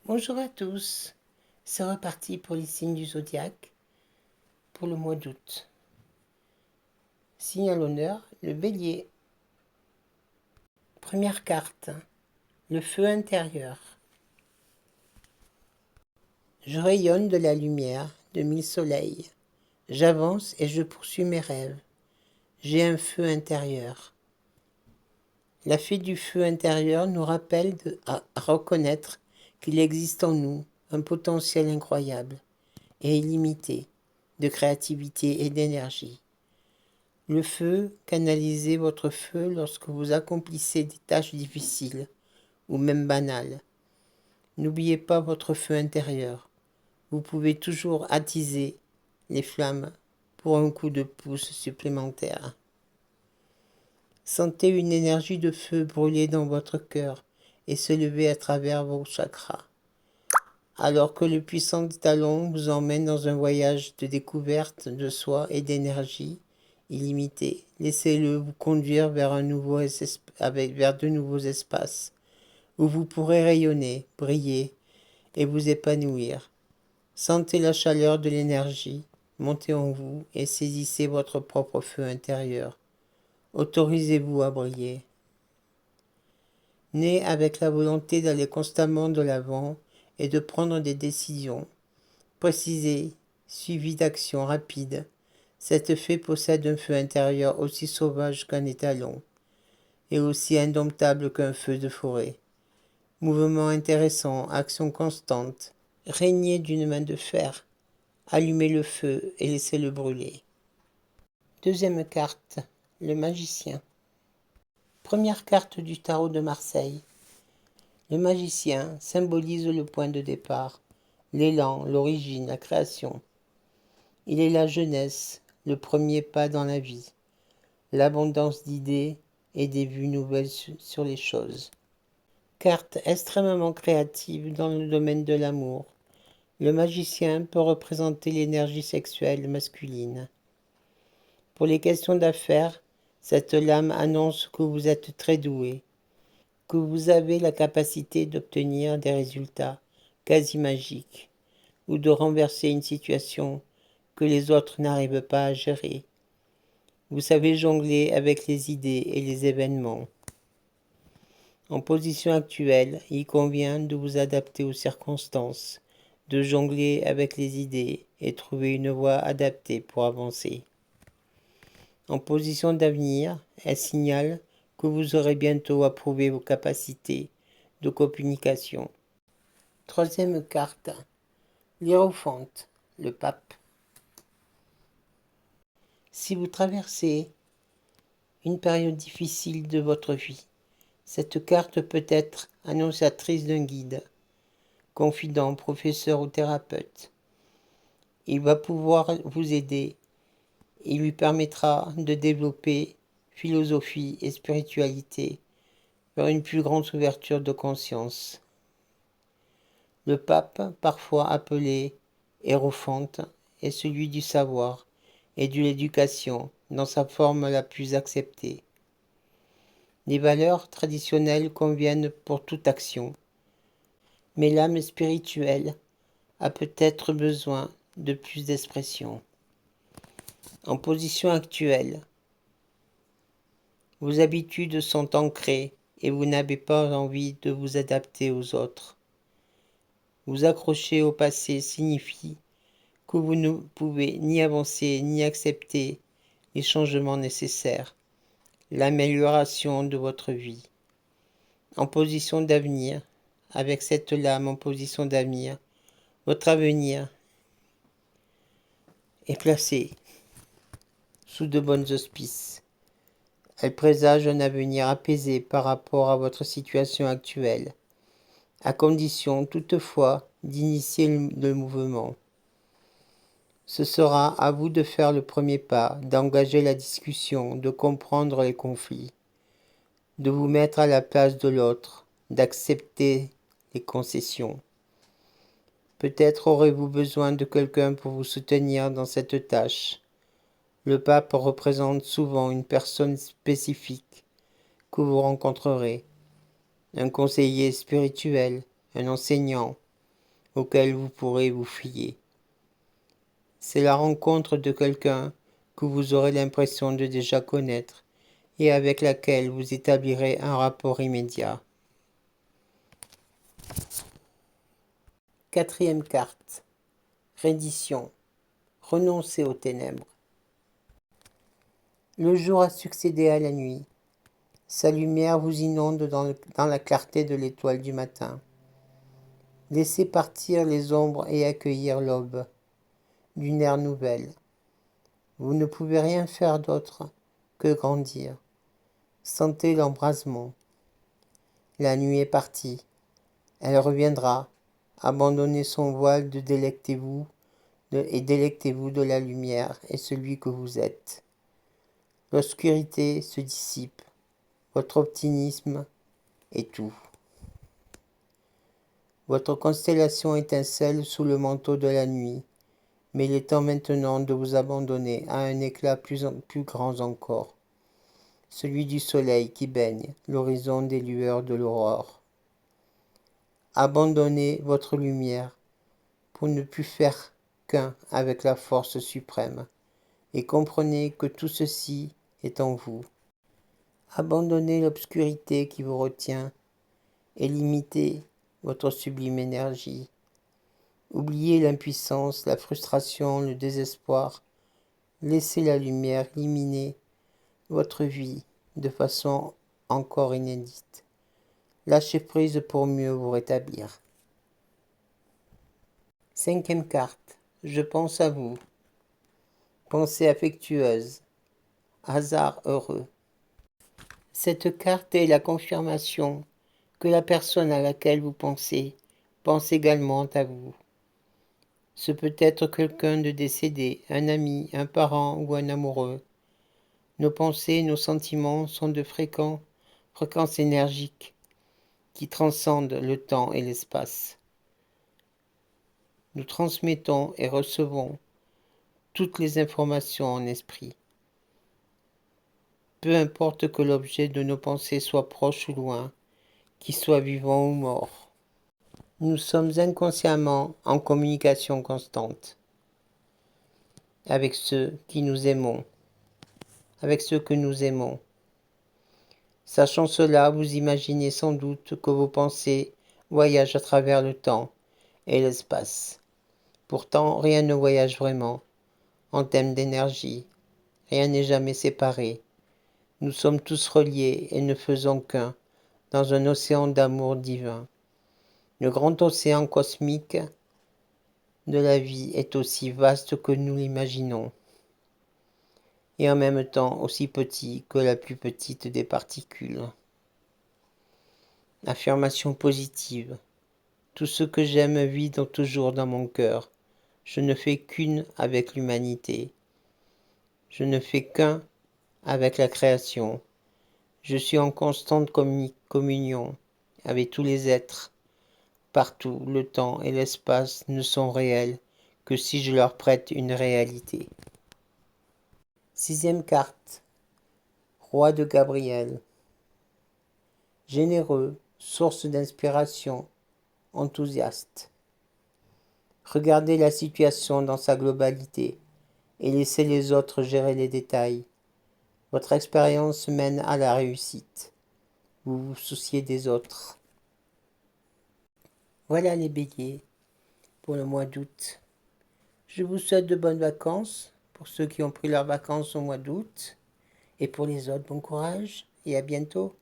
Bonjour à tous, c'est reparti pour les signes du zodiaque pour le mois d'août. Signe à l'honneur, le bélier. Première carte, le feu intérieur. Je rayonne de la lumière de mille soleils. J'avance et je poursuis mes rêves. J'ai un feu intérieur. La fée du feu intérieur nous rappelle à reconnaître qu'il existe en nous un potentiel incroyable et illimité de créativité et d'énergie. Le feu, canalisez votre feu lorsque vous accomplissez des tâches difficiles ou même banales. N'oubliez pas votre feu intérieur. Vous pouvez toujours attiser les flammes pour un coup de pouce supplémentaire. Sentez une énergie de feu brûler dans votre cœur et se lever à travers vos chakras. Alors que le puissant talon vous emmène dans un voyage de découverte de soi et d'énergie illimitée, laissez-le vous conduire vers vers de nouveaux espaces où vous pourrez rayonner, briller et vous épanouir. Sentez la chaleur de l'énergie monter en vous et saisissez votre propre feu intérieur. Autorisez-vous à briller. Né avec la volonté d'aller constamment de l'avant et de prendre des décisions précisées, suivies d'actions rapides, cette fée possède un feu intérieur aussi sauvage qu'un étalon et aussi indomptable qu'un feu de forêt. Mouvement intéressant, action constante, régnez d'une main de fer, allumez le feu et laissez-le brûler. Deuxième carte, le magicien. Première carte du tarot de Marseille. Le magicien symbolise le point de départ, l'élan, l'origine, la création. Il est la jeunesse, le premier pas dans la vie, l'abondance d'idées et des vues nouvelles sur les choses. Carte extrêmement créative dans le domaine de l'amour. Le magicien peut représenter l'énergie sexuelle masculine. Pour les questions d'affaires, cette lame annonce que vous êtes très doué, que vous avez la capacité d'obtenir des résultats quasi magiques ou de renverser une situation que les autres n'arrivent pas à gérer. Vous savez jongler avec les idées et les événements. En position actuelle, il convient de vous adapter aux circonstances, de jongler avec les idées et trouver une voie adaptée pour avancer. En position d'avenir, elle signale que vous aurez bientôt à prouver vos capacités de communication. Troisième carte, l'Hiérophante, le pape. Si vous traversez une période difficile de votre vie, cette carte peut être annonciatrice d'un guide, confident, professeur ou thérapeute. Il va pouvoir vous aider. Il lui permettra de développer philosophie et spiritualité vers une plus grande ouverture de conscience. Le pape, parfois appelé Hiérophante, est celui du savoir et de l'éducation dans sa forme la plus acceptée. Les valeurs traditionnelles conviennent pour toute action, mais l'âme spirituelle a peut-être besoin de plus d'expression. En position actuelle, vos habitudes sont ancrées et vous n'avez pas envie de vous adapter aux autres. Vous accrocher au passé signifie que vous ne pouvez ni avancer ni accepter les changements nécessaires, l'amélioration de votre vie. En position d'avenir, avec cette lame en position d'avenir, votre avenir est placé sous de bons auspices. Elle présage un avenir apaisé par rapport à votre situation actuelle, à condition toutefois d'initier le mouvement. Ce sera à vous de faire le premier pas, d'engager la discussion, de comprendre les conflits, de vous mettre à la place de l'autre, d'accepter les concessions. Peut-être aurez-vous besoin de quelqu'un pour vous soutenir dans cette tâche. Le pape représente souvent une personne spécifique que vous rencontrerez, un conseiller spirituel, un enseignant, auquel vous pourrez vous fier. C'est la rencontre de quelqu'un que vous aurez l'impression de déjà connaître et avec laquelle vous établirez un rapport immédiat. Quatrième carte. Reddition. Renoncez aux ténèbres. Le jour a succédé à la nuit. Sa lumière vous inonde dans la clarté de l'étoile du matin. Laissez partir les ombres et accueillir l'aube d'une ère nouvelle. Vous ne pouvez rien faire d'autre que grandir. Sentez l'embrasement. La nuit est partie. Elle reviendra. Abandonnez son voile et délectez-vous de la lumière et celui que vous êtes. L'obscurité se dissipe. Votre optimisme est tout. Votre constellation étincelle sous le manteau de la nuit, mais il est temps maintenant de vous abandonner à un éclat plus grand encore, celui du soleil qui baigne l'horizon des lueurs de l'aurore. Abandonnez votre lumière pour ne plus faire qu'un avec la force suprême, et comprenez que tout ceci est en vous. Abandonnez l'obscurité qui vous retient et limitez votre sublime énergie. Oubliez l'impuissance, la frustration, le désespoir. Laissez la lumière illuminer votre vie de façon encore inédite. Lâchez prise pour mieux vous rétablir. Cinquième carte. Je pense à vous. Pensée affectueuse. Hasard heureux. Cette carte est la confirmation que la personne à laquelle vous pensez pense également à vous. Ce peut être quelqu'un de décédé, un ami, un parent ou un amoureux. Nos pensées, nos sentiments sont de fréquences énergiques qui transcendent le temps et l'espace. Nous transmettons et recevons toutes les informations en esprit. Peu importe que l'objet de nos pensées soit proche ou loin, qu'il soit vivant ou mort. Nous sommes inconsciemment en communication constante avec ceux qui nous aimons, avec ceux que nous aimons. Sachant cela, vous imaginez sans doute que vos pensées voyagent à travers le temps et l'espace. Pourtant, rien ne voyage vraiment. En termes d'énergie, rien n'est jamais séparé. Nous sommes tous reliés et ne faisons qu'un dans un océan d'amour divin. Le grand océan cosmique de la vie est aussi vaste que nous l'imaginons, et en même temps aussi petit que la plus petite des particules. Affirmation positive. Tout ce que j'aime vit toujours dans mon cœur. Je ne fais qu'une avec l'humanité. Je ne fais qu'un avec la création. Je suis en constante communion avec tous les êtres. Partout, le temps et l'espace ne sont réels que si je leur prête une réalité. Sixième carte. Roi de Gabriel. Généreux, source d'inspiration, enthousiaste. Regardez la situation dans sa globalité et laissez les autres gérer les détails. Votre expérience mène à la réussite. Vous vous souciez des autres. Voilà les béliers pour le mois d'août. Je vous souhaite de bonnes vacances pour ceux qui ont pris leurs vacances au mois d'août. Et pour les autres, bon courage et à bientôt.